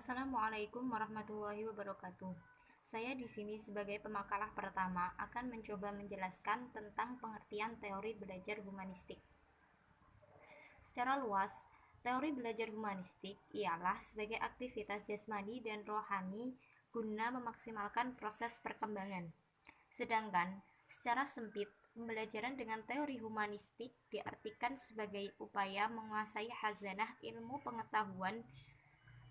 Assalamualaikum warahmatullahi wabarakatuh. Saya di sini sebagai pemakalah pertama akan mencoba menjelaskan tentang pengertian teori belajar humanistik. Secara luas, teori belajar humanistik ialah sebagai aktivitas jasmani dan rohani guna memaksimalkan proses perkembangan. Sedangkan secara sempit, pembelajaran dengan teori humanistik diartikan sebagai upaya menguasai khazanah ilmu pengetahuan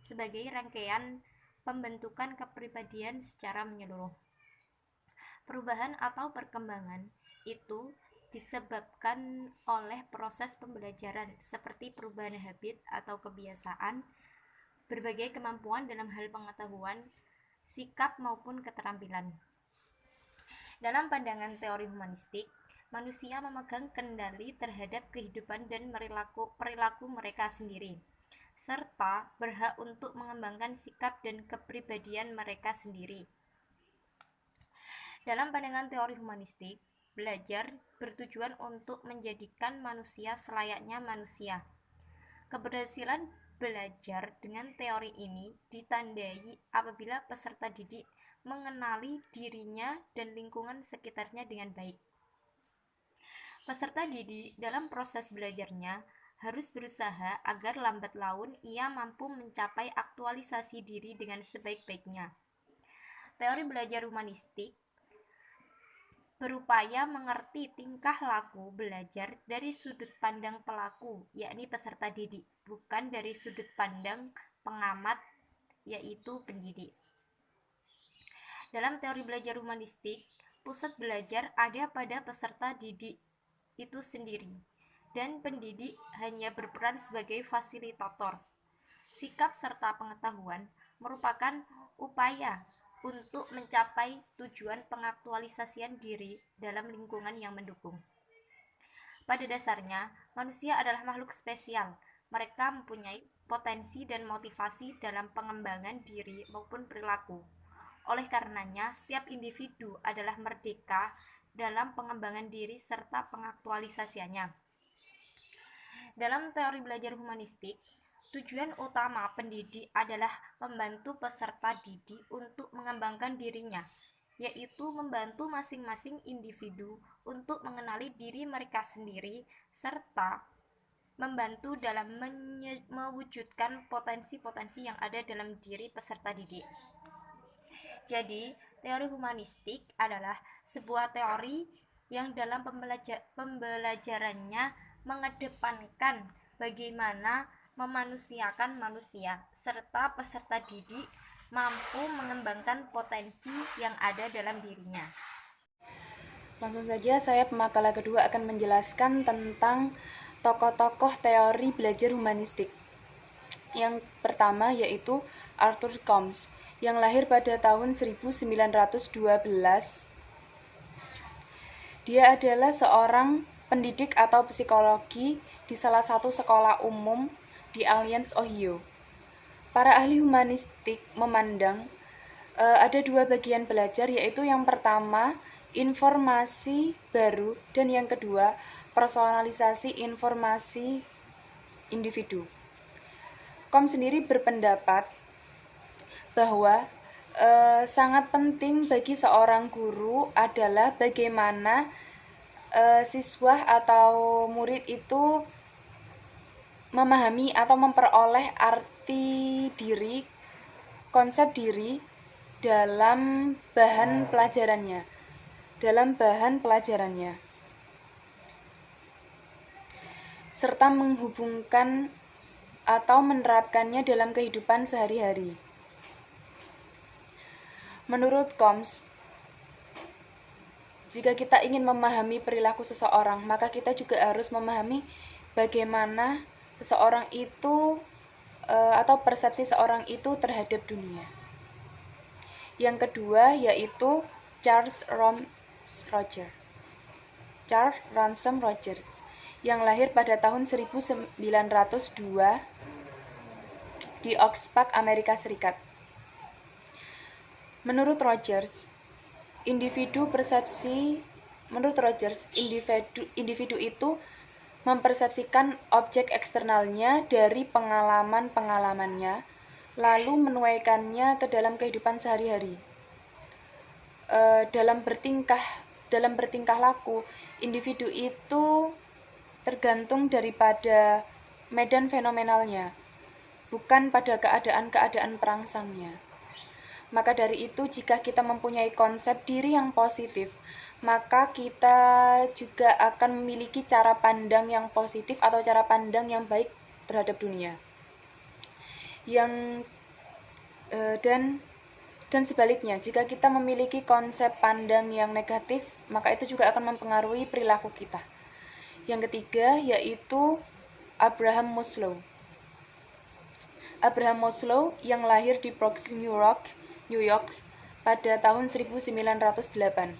sebagai rangkaian pembentukan kepribadian secara menyeluruh. Perubahan atau perkembangan itu disebabkan oleh proses pembelajaran seperti perubahan habit atau kebiasaan, berbagai kemampuan dalam hal pengetahuan, sikap maupun keterampilan. Dalam pandangan teori humanistik, manusia memegang kendali terhadap kehidupan dan perilaku mereka sendiri, serta berhak untuk mengembangkan sikap dan kepribadian mereka sendiri. Dalam pandangan teori humanistik, belajar bertujuan untuk menjadikan manusia selayaknya manusia. Keberhasilan belajar dengan teori ini ditandai apabila peserta didik mengenali dirinya dan lingkungan sekitarnya dengan baik. Peserta didik dalam proses belajarnya harus berusaha agar lambat laun ia mampu mencapai aktualisasi diri dengan sebaik-baiknya. Teori belajar humanistik berupaya mengerti tingkah laku belajar dari sudut pandang pelaku, yakni peserta didik, bukan dari sudut pandang pengamat, yaitu pendidik. Dalam teori belajar humanistik, pusat belajar ada pada peserta didik itu sendiri, dan pendidik hanya berperan sebagai fasilitator. Sikap serta pengetahuan merupakan upaya untuk mencapai tujuan pengaktualisasian diri dalam lingkungan yang mendukung. Pada dasarnya, manusia adalah makhluk spesial. Mereka mempunyai potensi dan motivasi dalam pengembangan diri maupun perilaku. Oleh karenanya, setiap individu adalah merdeka dalam pengembangan diri serta pengaktualisasiannya. Dalam teori belajar humanistik, tujuan utama pendidik adalah membantu peserta didik untuk mengembangkan dirinya, yaitu membantu masing-masing individu untuk mengenali diri mereka sendiri serta membantu dalam mewujudkan potensi-potensi yang ada dalam diri peserta didik. Jadi, teori humanistik adalah sebuah teori yang dalam pembelajarannya mengedepankan bagaimana memanusiakan manusia, serta peserta didik mampu mengembangkan potensi yang ada dalam dirinya. Langsung saja saya pemakalah kedua akan menjelaskan tentang tokoh-tokoh teori belajar humanistik. Yang pertama yaitu Arthur Combs yang lahir pada tahun 1912. Dia adalah seorang pendidik atau psikologi di salah satu sekolah umum di Alliance, Ohio. Para ahli humanistik memandang ada dua bagian belajar, yaitu yang pertama informasi baru dan yang kedua personalisasi informasi individu. Combs sendiri berpendapat bahwa sangat penting bagi seorang guru adalah bagaimana siswa atau murid itu memahami atau memperoleh arti diri, konsep diri dalam bahan pelajarannya, serta menghubungkan atau menerapkannya dalam kehidupan sehari-hari. Menurut Combs, jika kita ingin memahami perilaku seseorang, maka kita juga harus memahami bagaimana seseorang itu atau persepsi seorang itu terhadap dunia. Yang kedua yaitu Charles Ransom Rogers yang lahir pada tahun 1902 di Oxford, Amerika Serikat. Menurut Rogers, individu itu mempersepsikan objek eksternalnya dari pengalaman-pengalamannya, lalu menuaikannya ke dalam kehidupan sehari-hari. Dalam bertingkah laku, individu itu tergantung daripada medan fenomenalnya, bukan pada keadaan-keadaan perangsangnya. Maka dari itu, jika kita mempunyai konsep diri yang positif, maka kita juga akan memiliki cara pandang yang positif atau cara pandang yang baik terhadap dunia. Dan sebaliknya, jika kita memiliki konsep pandang yang negatif, maka itu juga akan mempengaruhi perilaku kita. Yang ketiga yaitu Abraham Maslow. Abraham Maslow yang lahir di Bronx, New York pada tahun 1908.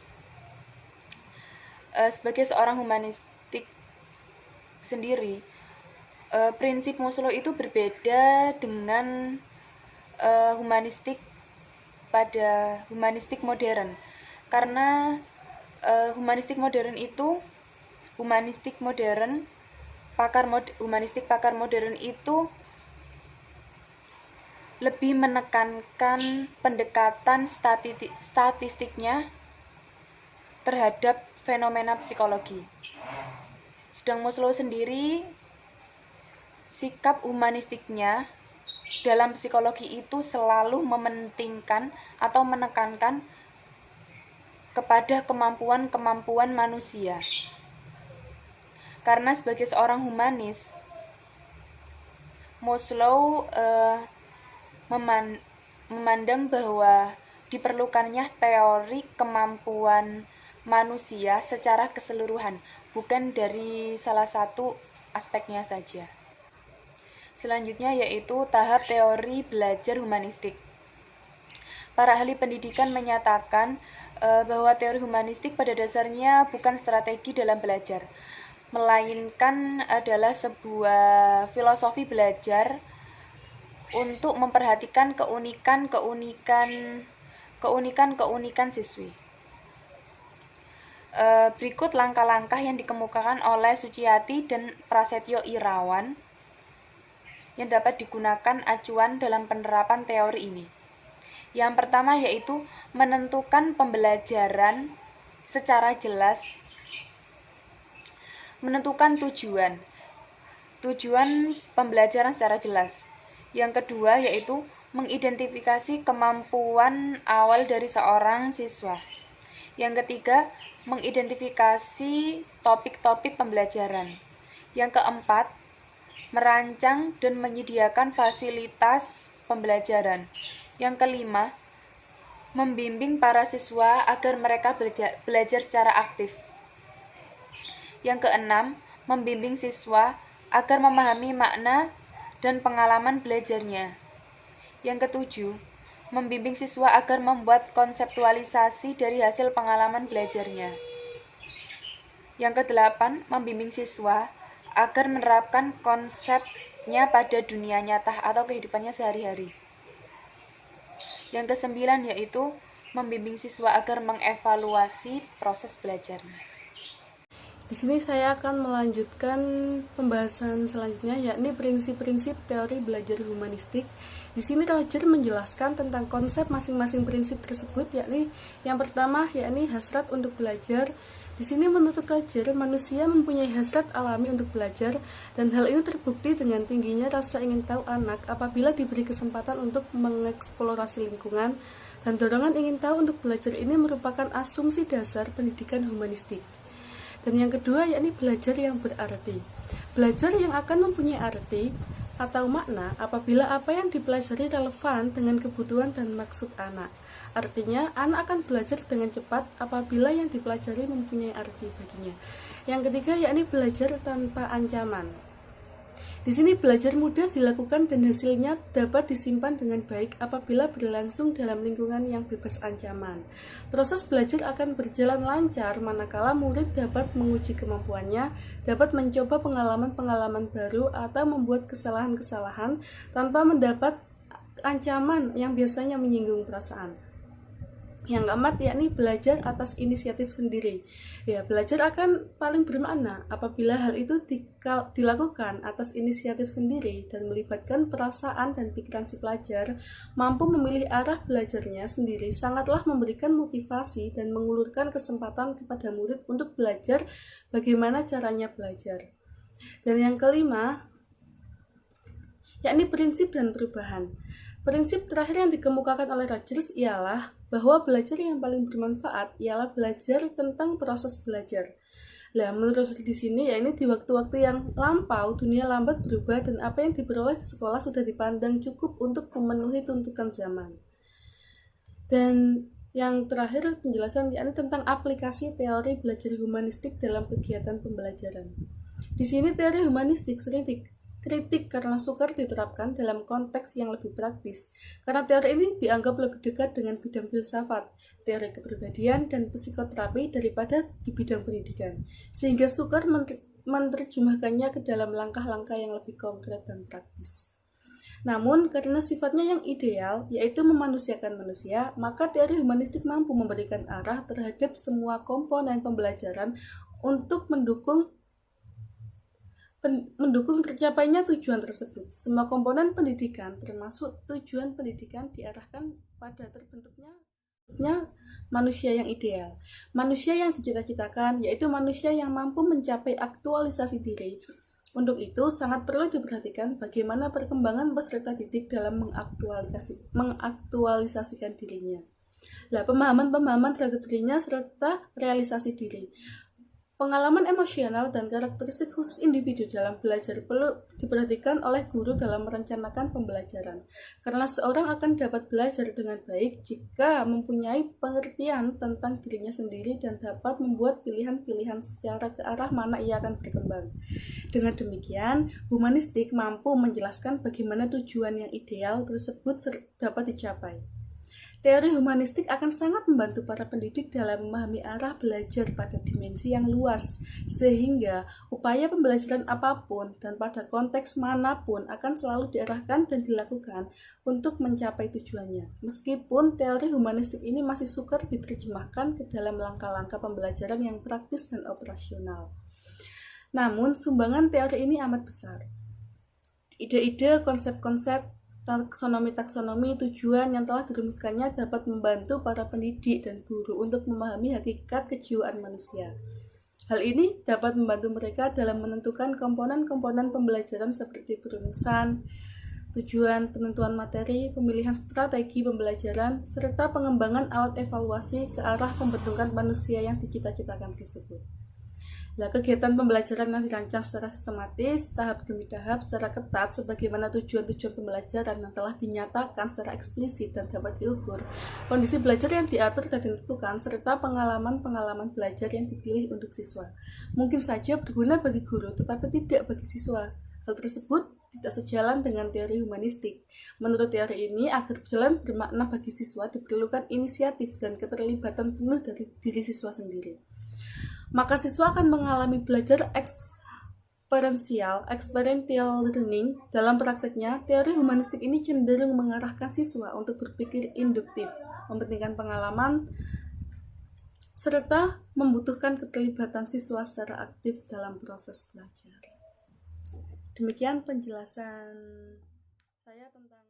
Sebagai seorang humanistik sendiri, prinsip Maslow itu berbeda dengan humanistik modern, karena humanistik pakar modern itu lebih menekankan pendekatan statistiknya terhadap fenomena psikologi. Sedang Maslow sendiri, sikap humanistiknya dalam psikologi itu selalu mementingkan atau menekankan kepada kemampuan manusia. Karena sebagai seorang humanis, Maslow memandang bahwa diperlukannya teori kemampuan manusia secara keseluruhan, bukan dari salah satu aspeknya saja. Selanjutnya yaitu tahap teori belajar humanistik. Para ahli pendidikan menyatakan bahwa teori humanistik pada dasarnya bukan strategi dalam belajar, melainkan adalah sebuah filosofi belajar untuk memperhatikan keunikan siswi. Berikut langkah-langkah yang dikemukakan oleh Suciati dan Prasetyo Irawan yang dapat digunakan acuan dalam penerapan teori ini. Yang pertama yaitu menentukan pembelajaran secara jelas, menentukan tujuan pembelajaran secara jelas. Yang kedua yaitu mengidentifikasi kemampuan awal dari seorang siswa. Yang ketiga, mengidentifikasi topik-topik pembelajaran. Yang keempat, merancang dan menyediakan fasilitas pembelajaran. Yang kelima, membimbing para siswa agar mereka belajar secara aktif. Yang keenam, membimbing siswa agar memahami makna dan pengalaman belajarnya. Yang ketujuh, membimbing siswa agar membuat konseptualisasi dari hasil pengalaman belajarnya. Yang kedelapan, membimbing siswa agar menerapkan konsepnya pada dunia nyata atau kehidupannya sehari-hari. Yang kesembilan yaitu membimbing siswa agar mengevaluasi proses belajarnya. Di sini saya akan melanjutkan pembahasan selanjutnya, yakni prinsip-prinsip teori belajar humanistik. Di sini Roger menjelaskan tentang konsep masing-masing prinsip tersebut, yakni yang pertama yakni hasrat untuk belajar. Di sini menurut Roger, manusia mempunyai hasrat alami untuk belajar, dan hal ini terbukti dengan tingginya rasa ingin tahu anak apabila diberi kesempatan untuk mengeksplorasi lingkungan, dan dorongan ingin tahu untuk belajar ini merupakan asumsi dasar pendidikan humanistik. Dan yang kedua yakni belajar yang berarti. Belajar yang akan mempunyai arti atau makna apabila apa yang dipelajari relevan dengan kebutuhan dan maksud anak. Artinya, anak akan belajar dengan cepat apabila yang dipelajari mempunyai arti baginya. Yang ketiga yakni belajar tanpa ancaman. Di sini belajar mudah dilakukan dan hasilnya dapat disimpan dengan baik apabila berlangsung dalam lingkungan yang bebas ancaman. Proses belajar akan berjalan lancar manakala murid dapat menguji kemampuannya, dapat mencoba pengalaman-pengalaman baru atau membuat kesalahan-kesalahan tanpa mendapat ancaman yang biasanya menyinggung perasaan. Yang keempat yakni belajar atas inisiatif sendiri. Ya, belajar akan paling bermakna apabila hal itu dilakukan atas inisiatif sendiri dan melibatkan perasaan dan pikiran si pelajar, mampu memilih arah belajarnya sendiri, sangatlah memberikan motivasi dan mengulurkan kesempatan kepada murid untuk belajar bagaimana caranya belajar. Dan yang kelima, yakni prinsip dan perubahan. Prinsip terakhir yang dikemukakan oleh Rogers ialah bahwa belajar yang paling bermanfaat ialah belajar tentang proses belajar. Nah, menurut di sini ya ini di waktu-waktu yang lampau, dunia lambat berubah dan apa yang diperoleh di sekolah sudah dipandang cukup untuk memenuhi tuntutan zaman. Dan yang terakhir penjelasan yakni tentang aplikasi teori belajar humanistik dalam kegiatan pembelajaran. Di sini teori humanistik sering kritik karena sukar diterapkan dalam konteks yang lebih praktis, karena teori ini dianggap lebih dekat dengan bidang filsafat, teori kepribadian, dan psikoterapi daripada di bidang pendidikan, sehingga sukar menerjemahkannya ke dalam langkah-langkah yang lebih konkret dan praktis. Namun, karena sifatnya yang ideal, yaitu memanusiakan manusia, maka teori humanistik mampu memberikan arah terhadap semua komponen pembelajaran untuk mendukung tercapainya tujuan tersebut. Semua komponen pendidikan, termasuk tujuan pendidikan, diarahkan pada terbentuknya manusia yang ideal. Manusia yang dicita-citakan, yaitu manusia yang mampu mencapai aktualisasi diri. Untuk itu, sangat perlu diperhatikan bagaimana perkembangan peserta didik dalam mengaktualisasikan dirinya. Pemahaman-pemahaman terhadap dirinya serta realisasi diri. Pengalaman emosional dan karakteristik khusus individu dalam belajar perlu diperhatikan oleh guru dalam merencanakan pembelajaran, karena seorang akan dapat belajar dengan baik jika mempunyai pengertian tentang dirinya sendiri dan dapat membuat pilihan-pilihan secara ke arah mana ia akan berkembang. Dengan demikian, humanistik mampu menjelaskan bagaimana tujuan yang ideal tersebut dapat dicapai. Teori humanistik akan sangat membantu para pendidik dalam memahami arah belajar pada dimensi yang luas, sehingga upaya pembelajaran apapun dan pada konteks manapun akan selalu diarahkan dan dilakukan untuk mencapai tujuannya. Meskipun teori humanistik ini masih sukar diterjemahkan ke dalam langkah-langkah pembelajaran yang praktis dan operasional. Namun, sumbangan teori ini amat besar. Ide-ide, konsep-konsep, taksonomi tujuan yang telah dirumuskannya dapat membantu para pendidik dan guru untuk memahami hakikat kejiwaan manusia. Hal ini dapat membantu mereka dalam menentukan komponen-komponen pembelajaran seperti perumusan, tujuan, penentuan materi, pemilihan strategi pembelajaran, serta pengembangan alat evaluasi ke arah pembentukan manusia yang dicita-citakan tersebut. Kegiatan pembelajaran yang dirancang secara sistematis, tahap demi tahap, secara ketat, sebagaimana tujuan-tujuan pembelajaran yang telah dinyatakan secara eksplisit dan dapat diukur, kondisi belajar yang diatur dan ditentukan, serta pengalaman-pengalaman belajar yang dipilih untuk siswa. Mungkin saja berguna bagi guru, tetapi tidak bagi siswa. Hal tersebut tidak sejalan dengan teori humanistik. Menurut teori ini, agar berjalan bermakna bagi siswa, diperlukan inisiatif dan keterlibatan penuh dari diri siswa sendiri. Maka siswa akan mengalami belajar experiential learning. Dalam prakteknya, teori humanistik ini cenderung mengarahkan siswa untuk berpikir induktif, mementingkan pengalaman, serta membutuhkan keterlibatan siswa secara aktif dalam proses belajar. Demikian penjelasan saya tentang